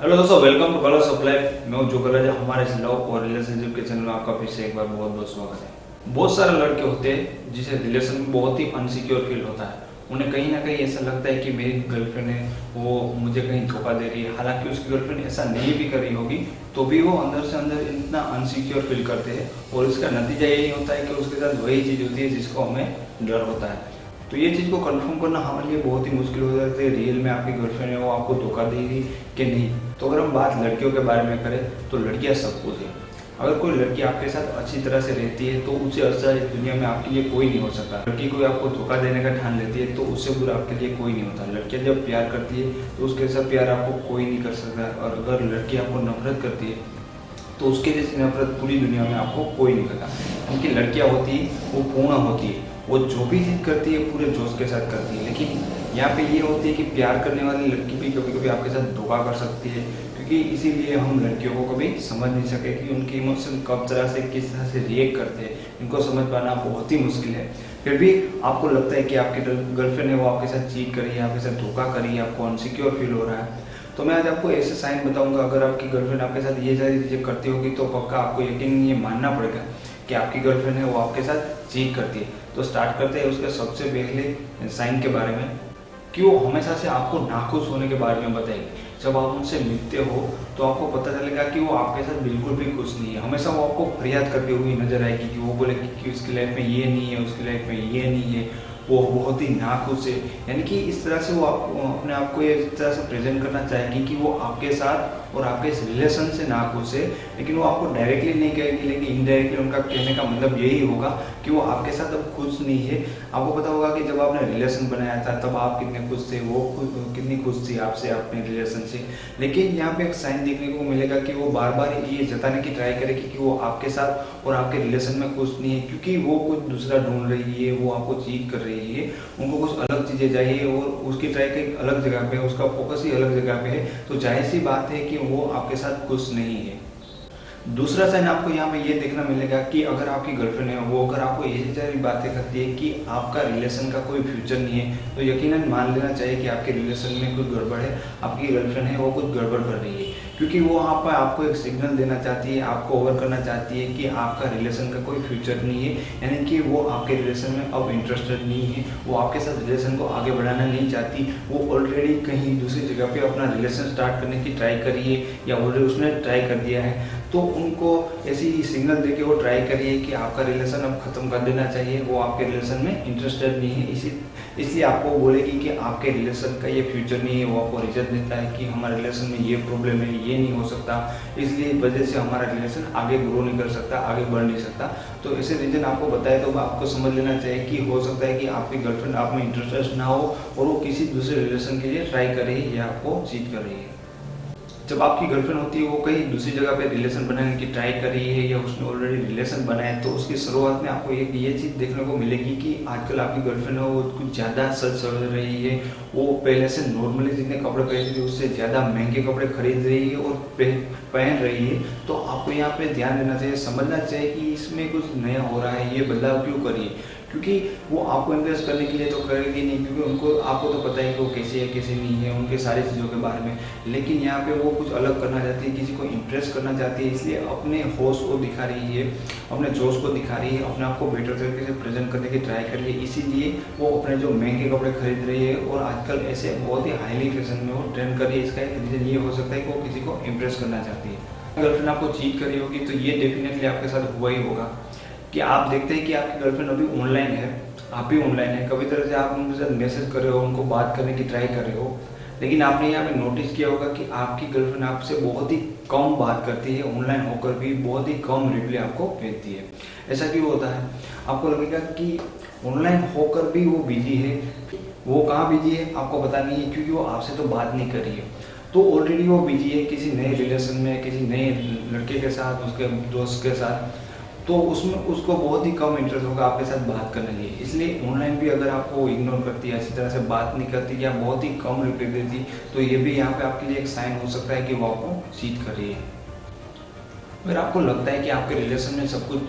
Hello दोस्तों, welcome two colours of life. मैं हूं जो कलर हमारे इस लव और रिलेशनशिप के चैनल में आपका फिर से एक बार बहुत बहुत स्वागत है। बहुत सारे लड़के होते हैं जिसे रिलेशन में बहुत ही अनसिक्योर फील होता है। उन्हें कहीं ना कहीं ऐसा लगता है कि मेरी गर्लफ्रेंड है, वो मुझे कहीं धोखा दे रही है। हालांकि उसकी गर्लफ्रेंड ऐसा नहीं भी कर रही होगी, तो भी वो अंदर से अंदर इतना अनसिक्योर फील करते हैं। और इसका नतीजा यही होता है कि उसके साथ वही चीज़ होती है जिसको हमें डर होता है। तो ये चीज़ को कंफर्म करना हमारे लिए बहुत ही मुश्किल हो जाती है, रियल में आपकी गर्लफ्रेंड है वो आपको धोखा देगी कि नहीं। तो अगर हम बात लड़कियों के बारे में करें तो लड़कियां सब कुछ है। अगर कोई लड़की आपके साथ अच्छी तरह से रहती है तो उससे अच्छा इस दुनिया में आपके लिए कोई नहीं हो सकता। लड़की कोई आपको धोखा देने का ठान लेती है तो उससे बुरा आपके लिए कोई नहीं होता। लड़कियां जब प्यार करती है तो उसके साथ प्यार आपको कोई नहीं कर सकता। और अगर लड़की आपको नफरत करती है तो उसके जैसी नफरत पूरी दुनिया में आपको कोई नहीं करता। क्योंकि लड़कियां होती है वो पूर्ण होती है, वो जो भी चीज़ करती है पूरे जोश के साथ करती है। लेकिन यहाँ पे ये होती है कि प्यार करने वाली लड़की भी कभी कभी आपके साथ धोखा कर सकती है। क्योंकि इसीलिए हम लड़कियों को कभी समझ नहीं सके कि उनके इमोशन कब तरह से किस तरह से रिएक्ट करते हैं, इनको समझ पाना बहुत ही मुश्किल है। फिर भी आपको लगता है कि आपकी गर्लफ्रेंड है वो आपके साथ चीट करी है, आपके साथ धोखा करी है, आपको अनसिक्योर फील हो रहा है। तो मैं आज आपको ऐसे साइन बताऊंगा। अगर आपकी गर्लफ्रेंड आपके साथ ये सारी चीज़ें करती होगी तो पक्का आपको यकीन ये मानना पड़ेगा कि आपकी गर्लफ्रेंड है वो आपके साथ चीट करती है। तो स्टार्ट करते हैं उसके सबसे पहले साइन के बारे में, कि वो हमेशा से आपको नाखुश होने के बारे में बताएगी। जब आप उनसे मिलते हो तो आपको पता चलेगा कि वो आपके साथ बिल्कुल भी खुश नहीं है। हमेशा वो आपको फरियाद करती हुई नजर आएगी कि वो बोलेगी कि उसकी लाइफ में ये नहीं है, उसकी लाइफ में ये नहीं है, वो बहुत ही नाखुश है। यानी कि इस तरह से वो अपने आप को इस तरह से प्रेजेंट करना चाहेगी कि वो आपके साथ और आपके इस रिलेशन से नाखुश है। लेकिन वो आपको डायरेक्टली नहीं कहेगी, लेकिन इनडायरेक्टली उनका कहने का मतलब यही होगा कि वो आपके साथ अब खुश नहीं है। आपको पता होगा कि जब आपने रिलेशन बनाया था तब आप कितने खुश थे, वो कितनी खुश थी आपसे अपने रिलेशन से। लेकिन यहाँ पे एक साइन देखने को मिलेगा कि वो बार बार ये जताने की ट्राई करेगी कि वो आपके साथ और आपके रिलेशन में खुश नहीं है, क्योंकि वो कुछ दूसरा ढूंढ रही है, वो आपको चीट कर रही है, उनको कुछ अलग चीज़ें चाहिए और उसकी ट्राई कहीं अलग जगह पे है, उसका फोकस ही अलग जगह पे है। तो जाहिर सी बात है कि वो आपके साथ खुश नहीं है। दूसरा साइन आपको यहाँ पे ये देखना मिलेगा कि अगर आपकी गर्लफ्रेंड है वो अगर आपको यही सारी बातें करती है कि आपका रिलेशन का कोई फ्यूचर नहीं है, तो यकीनन मान लेना चाहिए कि आपके रिलेशन में कुछ गड़बड़ है। आपकी गर्लफ्रेंड है वो कुछ गड़बड़ कर रही है, क्योंकि वो यहाँ पर आपको एक सिग्नल देना चाहती है, आपको ओवर करना चाहती है कि आपका रिलेशन का कोई फ्यूचर नहीं है। यानी कि वो आपके रिलेशन में अब इंटरेस्टेड नहीं है, वो आपके साथ रिलेशन को आगे बढ़ाना नहीं चाहती। वो ऑलरेडी कहीं दूसरी जगह पे अपना रिलेशन स्टार्ट करने की ट्राई करी है या ऑलरेडी उसने ट्राई कर दिया है। तो उनको ऐसी सिग्नल देके वो ट्राई करिए कि आपका रिलेशन अब खत्म कर देना चाहिए, वो आपके रिलेशन में इंटरेस्टेड नहीं है। इसलिए आपको बोलेगी कि आपके रिलेशन का ये फ्यूचर नहीं है। वो आपको रीजन देता है कि हमारे रिलेशन में ये प्रॉब्लम है, ये नहीं हो सकता, इसलिए वजह से हमारा रिलेशन आगे ग्रो नहीं कर सकता, आगे बढ़ नहीं सकता। तो ऐसे रीजन आपको बताए तो आपको समझ लेना चाहिए कि हो सकता है कि आपकी गर्लफ्रेंड आप में इंटरेस्टेड ना हो और वो किसी दूसरे रिलेशन के लिए ट्राई कर रही है या आपको चीट कर रही है। जब आपकी गर्लफ्रेंड होती है वो कहीं दूसरी जगह पे रिलेशन बनाने की ट्राई कर रही है या उसने ऑलरेडी रिलेशन बनाया है, तो उसकी शुरुआत में आपको एक ये चीज़ देखने को मिलेगी कि आजकल आपकी गर्लफ्रेंड है वो कुछ ज़्यादा सज सज रही है। वो पहले से नॉर्मली जितने कपड़े पहनती थी उससे ज़्यादा महंगे कपड़े खरीद रही है और पहन रही है। तो आपको यहाँ पे ध्यान देना चाहिए, समझना चाहिए कि इसमें कुछ नया हो रहा है, ये बदलाव क्यों करिए। क्योंकि वो आपको इम्प्रेस करने के लिए तो करेगी नहीं, क्योंकि उनको आपको तो पता है कि वो कैसी है कैसी नहीं है, उनके सारी चीज़ों के बारे में। लेकिन यहाँ पे वो कुछ अलग करना चाहती है, किसी को इम्प्रेस करना चाहती है, इसलिए अपने होश को दिखा रही है, अपने जोश को दिखा रही है, अपने आप को बेटर तरीके से प्रेजेंट करने की ट्राई कर रही है। इसीलिए वो अपने जो महंगे कपड़े खरीद रही है और आजकल ऐसे बहुत ही हाईली फैशन में वो ट्रेंड कर रही है। इसका एक रीज़न ये हो सकता है कि वो किसी को इम्प्रेस करना चाहती है। गर्लफ्रेंड आपको चीट करी होगी तो ये डेफिनेटली आपके साथ हुआ ही होगा कि आप देखते हैं कि आपकी गर्लफ्रेंड अभी ऑनलाइन है, आप भी ऑनलाइन है, कभी तरह से आप उनके साथ मैसेज कर रहे हो, उनको बात करने की ट्राई कर रहे हो, लेकिन आपने यहाँ पे नोटिस किया होगा कि आपकी गर्लफ्रेंड आपसे बहुत ही कम बात करती है, ऑनलाइन होकर भी बहुत ही कम रिप्लाई आपको भेजती है। ऐसा क्यों होता है? आपको लगेगा कि ऑनलाइन होकर भी वो बिजी है। वो कहाँ बिजी है आपको पता नहीं है, क्योंकि वो आपसे तो बात नहीं कर रही है। तो ऑलरेडी वो बिजी है किसी नए रिलेशन में, किसी नए लड़के के साथ, उसके दोस्त के साथ। तो उसमें उसको बहुत ही कम इंटरेस्ट होगा आपके साथ बात करने के लिए। इसलिए ऑनलाइन भी अगर आपको इग्नोर करती है, अच्छी तरह से बात नहीं करती या बहुत ही कम रिप्लाई देती, तो ये भी यहाँ पे आपके लिए एक साइन हो सकता है कि वो आपको चीट कर रही है। अगर आपको लगता है कि आपके रिलेशन में सब कुछ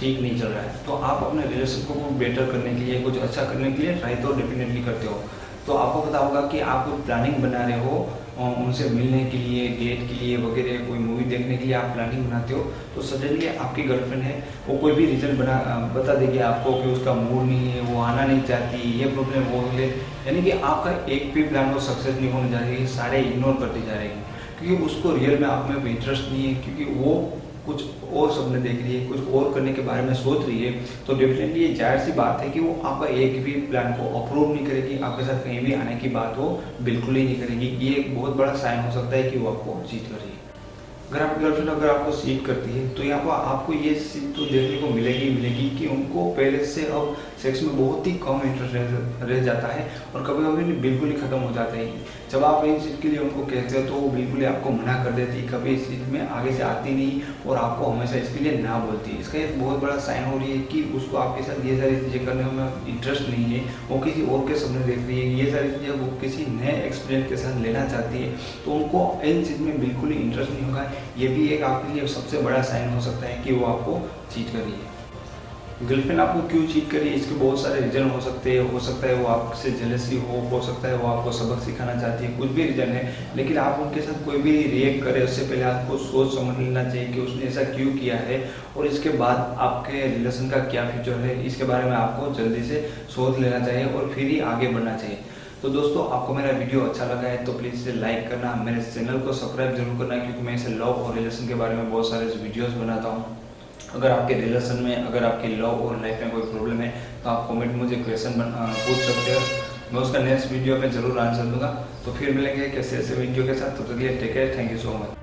ठीक नहीं चल रहा है, तो आप अपने रिलेशन को बेटर करने के लिए, कुछ अच्छा करने के लिए ट्राई तो डेफिनेटली करते हो। तो आपको पता होगा कि आप कुछ प्लानिंग बना रहे हो उनसे मिलने के लिए, डेट के लिए वगैरह, कोई मूवी देखने के लिए आप प्लानिंग बनाते हो, तो सडनली आपकी गर्लफ्रेंड है वो कोई भी रीज़न बता देगी आपको कि उसका मूड नहीं है, वो आना नहीं चाहती, ये प्रॉब्लम वो है, यानी कि आपका एक भी प्लान वो सक्सेस नहीं होने जा रही है, सारे इग्नोर करती जा रही है, क्योंकि उसको रियल में आप में इंटरेस्ट नहीं है, क्योंकि वो कुछ और सपने देख रही है, कुछ और करने के बारे में सोच रही है। तो डेफिनेटली ये जाहिर सी बात है कि वो आपका एक भी प्लान को अप्रूव नहीं करेगी, आपके साथ कहीं भी आने की बात वो बिल्कुल ही नहीं करेगी। ये एक बहुत बड़ा साइन हो सकता है कि वो आपको चीट कर रही है। अगर आपकी गर्लफ्रेंड अगर आपको चीट करती है तो यहाँ पर आपको ये चीज़ तो देखने को मिलेगी कि उनको पहले से अब सेक्स में बहुत ही कम इंटरेस्ट रह जाता है, और कभी कभी बिल्कुल ही ख़त्म हो जाता है। जब आप इन चीज़ के लिए उनको कहते हो तो वो बिल्कुल ही आपको मना कर देती, कभी इस चीज़ में आगे से आती नहीं और आपको हमेशा इसके लिए ना बोलती। इसका एक बहुत बड़ा साइन हो रही है कि उसको आपके साथ ये सारी चीज़ें करने में इंटरेस्ट नहीं है, वो किसी और के सपने देख रही है, ये सारी चीज़ें वो किसी नए एक्सपीरियंस के साथ लेना चाहती है, तो उनको इन चीज़ में बिल्कुल ही इंटरेस्ट नहीं होगा। ये भी एक आपके लिए सबसे बड़ा साइन हो सकता है कि वो आपको चीट कर रही है। गर्लफ्रेंड आपको क्यों चीट कर रही है, इसके बहुत सारे रीज़न हो सकते हैं। हो सकता है वो आपसे जेलसी हो सकता है वो आपको सबक सिखाना चाहती है, कुछ भी रीज़न है, लेकिन आप उनके साथ कोई भी रिएक्ट करें उससे पहले आपको सोच समझ लेना चाहिए कि उसने ऐसा क्यों किया है, और इसके बाद आपके रिलेशन का क्या फ्यूचर है, इसके बारे में आपको जल्दी से सोच लेना चाहिए और फिर ही आगे बढ़ना चाहिए। तो दोस्तों, आपको मेरा वीडियो अच्छा लगा है तो प्लीज़ इसे लाइक करना, मेरे चैनल को सब्सक्राइब जरूर करना, क्योंकि मैं इसे लव और रिलेशन के बारे में बहुत सारे वीडियोस बनाता हूँ। अगर आपके रिलेशन में, अगर आपकी लव और लाइफ में कोई प्रॉब्लम है तो आप कमेंट मुझे क्वेश्चन पूछ सकते हो, मैं उसका नेक्स्ट वीडियो में ज़रूर आंसर दूंगा। तो फिर मिलेंगे कैसे ऐसे वीडियो के साथ, तब तक के लिए take care, thank you so much.